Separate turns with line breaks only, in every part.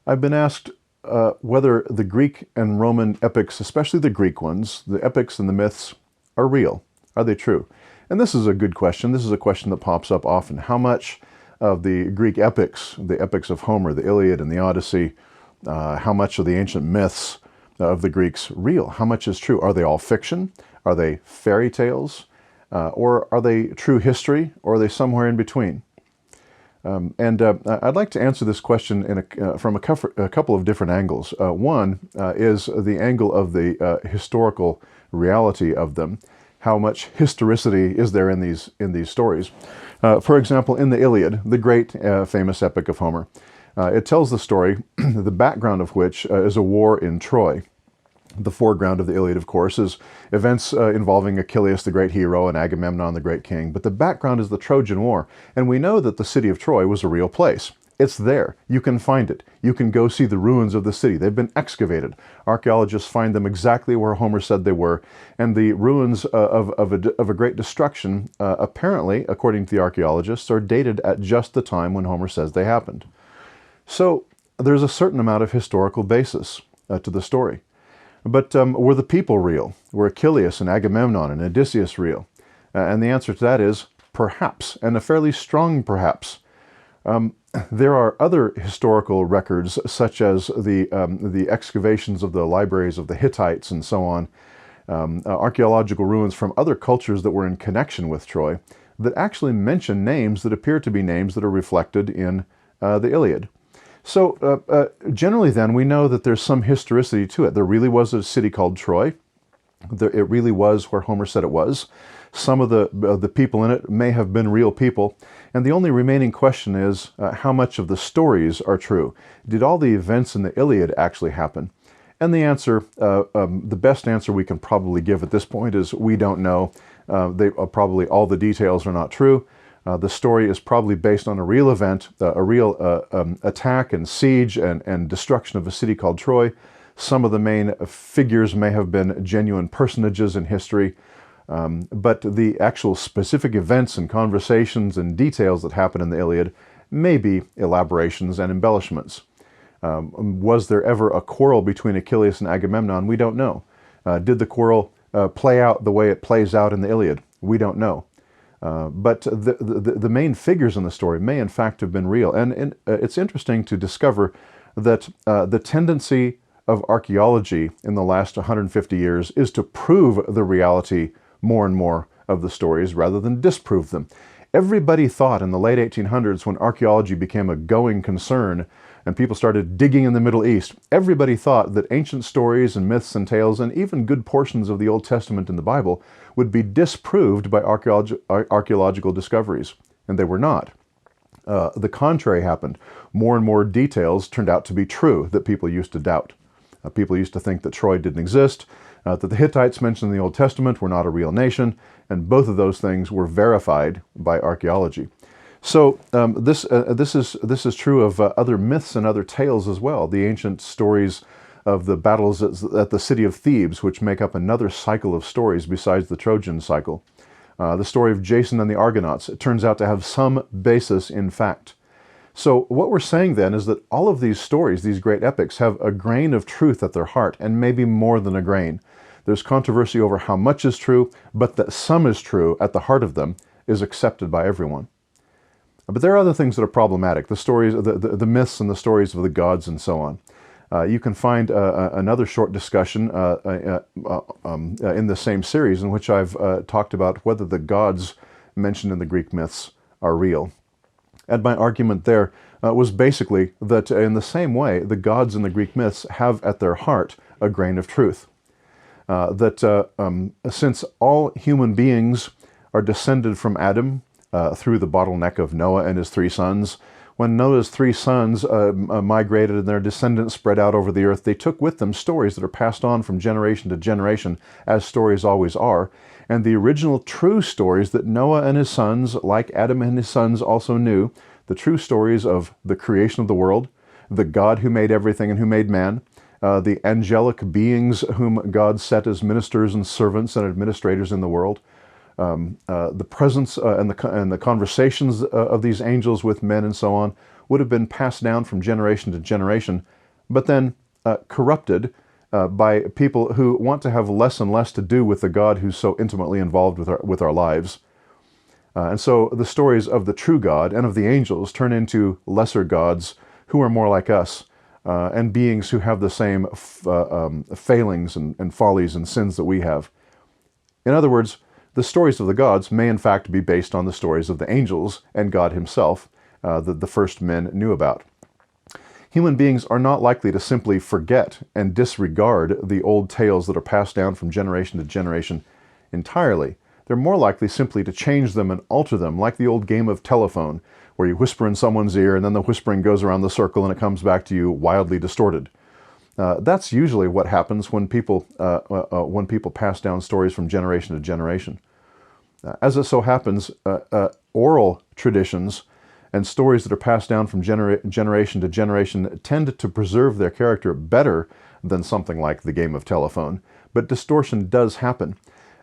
I've been asked whether the Greek and Roman epics, especially the Greek ones, the epics and the myths, are real. Are they true? And this is a good question. This is a question that pops up often. How much of the Greek epics, the epics of Homer, the Iliad and the Odyssey, how much of the ancient myths of the Greeks real? How much is true? Are they all fiction? Are they fairy tales? Or are they true history? Or are they somewhere in between? I'd like to answer this question from a couple of different angles. One is the angle of the historical reality of them. How much historicity is there in these stories? For example, in the Iliad, the great famous epic of Homer, it tells the story, the background of which is a war in Troy. The foreground of the Iliad, of course, is events involving Achilles, the great hero, and Agamemnon, the great king. But the background is the Trojan War, and we know that the city of Troy was a real place. It's there. You can find it. You can go see the ruins of the city. They've been excavated. Archaeologists find them exactly where Homer said they were, and the ruins of a great destruction, apparently, according to the archaeologists, are dated at just the time when Homer says they happened. So there's a certain amount of historical basis to the story. But were the people real? Were Achilles and Agamemnon and Odysseus real? And the answer to that is perhaps, and a fairly strong perhaps. There are other historical records, such as the excavations of the libraries of the Hittites and so on, archaeological ruins from other cultures that were in connection with Troy, that actually mention names that appear to be names that are reflected in the Iliad. So generally then, we know that there's some historicity to it. There really was a city called Troy. It really was where Homer said it was. Some of the people in it may have been real people. And the only remaining question is how much of the stories are true? Did all the events in the Iliad actually happen? And the answer, the best answer we can probably give at this point is we don't know. Probably all the details are not true. The story is probably based on a real event, a real attack and siege and destruction of a city called Troy. Some of the main figures may have been genuine personages in history, but the actual specific events and conversations and details that happen in the Iliad may be elaborations and embellishments. Was there ever a quarrel between Achilles and Agamemnon? We don't know. Did the quarrel play out the way it plays out in the Iliad? We don't know. But the main figures in the story may in fact have been real. And it's interesting to discover that the tendency of archaeology in the last 150 years is to prove the reality more and more of the stories rather than disprove them. Everybody thought in the late 1800s, when archaeology became a going concern and people started digging in the Middle East, everybody thought that ancient stories and myths and tales and even good portions of the Old Testament and the Bible would be disproved by archaeological discoveries, and they were not. The contrary happened. More and more details turned out to be true that people used to doubt. People used to think that Troy didn't exist, that the Hittites mentioned in the Old Testament were not a real nation, and both of those things were verified by archaeology. So this is true of other myths and other tales as well. The ancient stories of the battles at the city of Thebes, which make up another cycle of stories besides the Trojan cycle. The story of Jason and the Argonauts, it turns out to have some basis in fact. So what we're saying then is that all of these stories, these great epics, have a grain of truth at their heart, and maybe more than a grain. There's controversy over how much is true, but that some is true at the heart of them is accepted by everyone. But there are other things that are problematic, the stories, the myths and the stories of the gods and so on. You can find another short discussion in the same series in which I've talked about whether the gods mentioned in the Greek myths are real. And my argument there was basically that in the same way, the gods in the Greek myths have at their heart a grain of truth. Since all human beings are descended from Adam through the bottleneck of Noah and his 3 sons, when Noah's 3 sons migrated and their descendants spread out over the earth, they took with them stories that are passed on from generation to generation, as stories always are. And the original true stories that Noah and his sons, like Adam and his sons, also knew, the true stories of the creation of the world, the God who made everything and who made man, the angelic beings whom God set as ministers and servants and administrators in the world, the presence and the conversations of these angels with men and so on would have been passed down from generation to generation but then corrupted by people who want to have less and less to do with the God who's so intimately involved with our lives. And so the stories of the true God and of the angels turn into lesser gods who are more like us, and beings who have the same failings and follies and sins that we have. In other words, the stories of the gods may in fact be based on the stories of the angels and God himself that the first men knew about. Human beings are not likely to simply forget and disregard the old tales that are passed down from generation to generation entirely. They're more likely simply to change them and alter them, like the old game of telephone, where you whisper in someone's ear and then the whispering goes around the circle and it comes back to you wildly distorted. That's usually what happens when people pass down stories from generation to generation. As it so happens, oral traditions and stories that are passed down from generation to generation tend to preserve their character better than something like the game of telephone, but distortion does happen.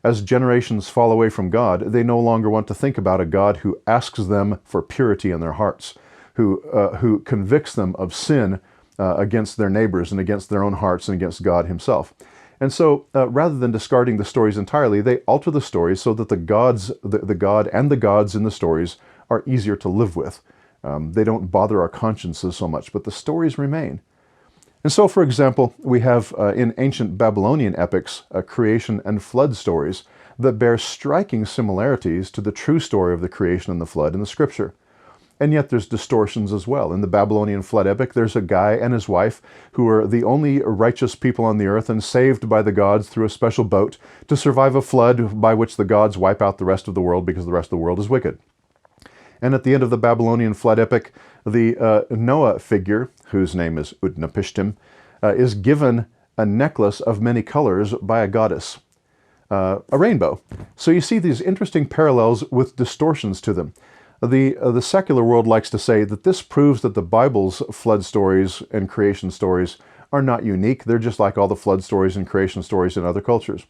As generations fall away from God, they no longer want to think about a God who asks them for purity in their hearts, who convicts them of sin against their neighbors and against their own hearts and against God himself. And so, rather than discarding the stories entirely, they alter the stories so that the God and the gods in the stories are easier to live with. They don't bother our consciences so much, but the stories remain. And so, for example, we have in ancient Babylonian epics creation and flood stories that bear striking similarities to the true story of the creation and the flood in the scripture. And yet there's distortions as well. In the Babylonian Flood epic, there's a guy and his wife who are the only righteous people on the earth and saved by the gods through a special boat to survive a flood by which the gods wipe out the rest of the world because the rest of the world is wicked. And at the end of the Babylonian Flood epic, the Noah figure, whose name is Utnapishtim, is given a necklace of many colors by a goddess, a rainbow. So you see these interesting parallels with distortions to them. The secular world likes to say that this proves that the Bible's flood stories and creation stories are not unique. They're just like all the flood stories and creation stories in other cultures.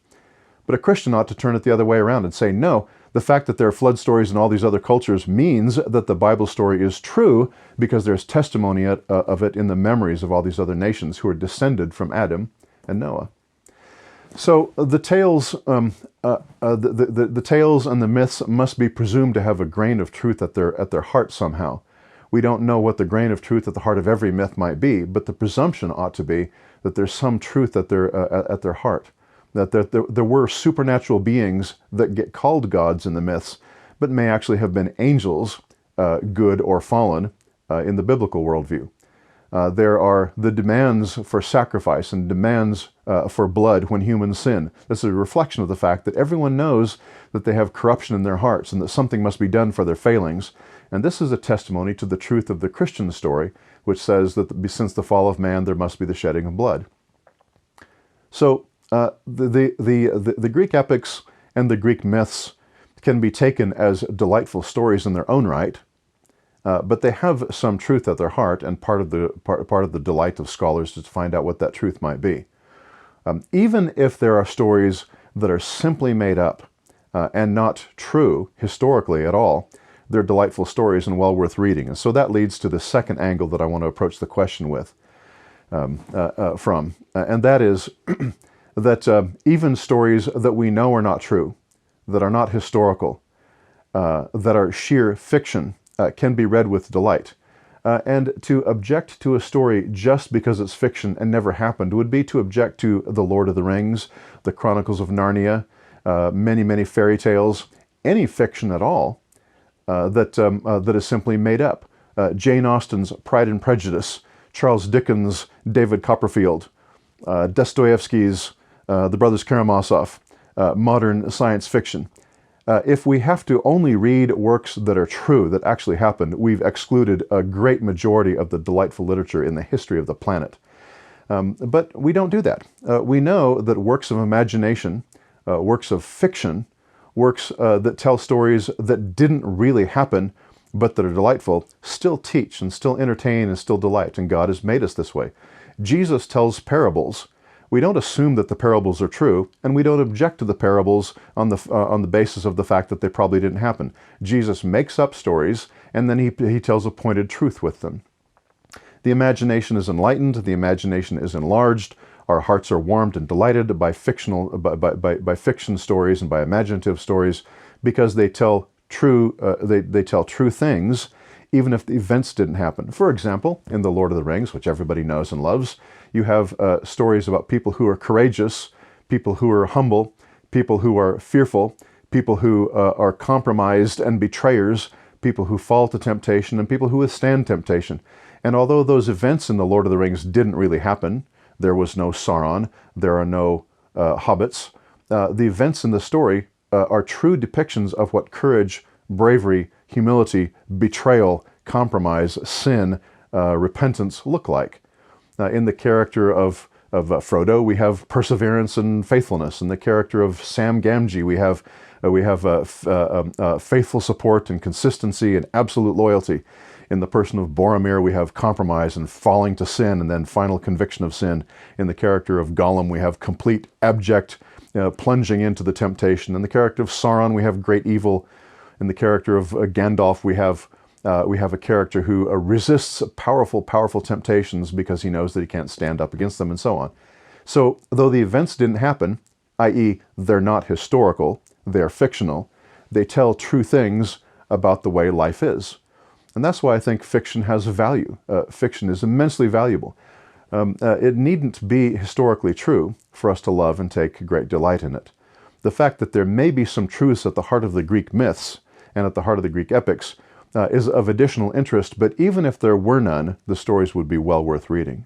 But a Christian ought to turn it the other way around and say, no, the fact that there are flood stories in all these other cultures means that the Bible story is true because there's testimony of it in the memories of all these other nations who are descended from Adam and Noah. So the tales, the tales and the myths must be presumed to have a grain of truth at their heart somehow. We don't know what the grain of truth at the heart of every myth might be, but the presumption ought to be that there's some truth at their heart. That there were supernatural beings that get called gods in the myths, but may actually have been angels, good or fallen, in the biblical worldview. There are the demands for sacrifice and demands for blood when humans sin. This is a reflection of the fact that everyone knows that they have corruption in their hearts and that something must be done for their failings. And this is a testimony to the truth of the Christian story, which says that since the fall of man, there must be the shedding of blood. So, the Greek epics and the Greek myths can be taken as delightful stories in their own right, but they have some truth at their heart, and part of the delight of scholars is to find out what that truth might be. Even if there are stories that are simply made up and not true historically at all, they're delightful stories and well worth reading. And so that leads to the second angle that I want to approach the question with, and that is that even stories that we know are not true, that are not historical, that are sheer fiction, can be read with delight. And to object to a story just because it's fiction and never happened would be to object to The Lord of the Rings, The Chronicles of Narnia, many, many fairy tales, any fiction at all that is simply made up. Jane Austen's Pride and Prejudice, Charles Dickens' David Copperfield, Dostoevsky's The Brothers Karamazov, modern science fiction. If we have to only read works that are true, that actually happened, we've excluded a great majority of the delightful literature in the history of the planet. But we don't do that. We know that works of imagination, works of fiction, works that tell stories that didn't really happen, but that are delightful, still teach and still entertain and still delight, and God has made us this way. Jesus tells parables. We don't assume that the parables are true, and we don't object to the parables on the basis of the fact that they probably didn't happen. Jesus makes up stories, and then he tells a pointed truth with them. The imagination is enlightened, the imagination is enlarged, our hearts are warmed and delighted by fiction stories and by imaginative stories, because they tell they tell true things, even if the events didn't happen. For example, in The Lord of the Rings, which everybody knows and loves, you have stories about people who are courageous, people who are humble, people who are fearful, people who are compromised and betrayers, people who fall to temptation, and people who withstand temptation. And although those events in The Lord of the Rings didn't really happen, there was no Sauron, there are no hobbits, the events in the story are true depictions of what courage, bravery, humility, betrayal, compromise, sin, repentance look like. In the character of Frodo, we have perseverance and faithfulness. In the character of Sam Gamgee, we have faithful support and consistency and absolute loyalty. In the person of Boromir, we have compromise and falling to sin and then final conviction of sin. In the character of Gollum, we have complete, abject plunging into the temptation. In the character of Sauron, we have great evil. In the character of Gandalf, we have a character who resists powerful temptations because he knows that he can't stand up against them, and so on. So, though the events didn't happen, i.e., they're not historical, they're fictional, they tell true things about the way life is. And that's why I think fiction has value. Fiction is immensely valuable. It needn't be historically true for us to love and take great delight in it. The fact that there may be some truths at the heart of the Greek myths and at the heart of the Greek epics is of additional interest, but even if there were none, the stories would be well worth reading.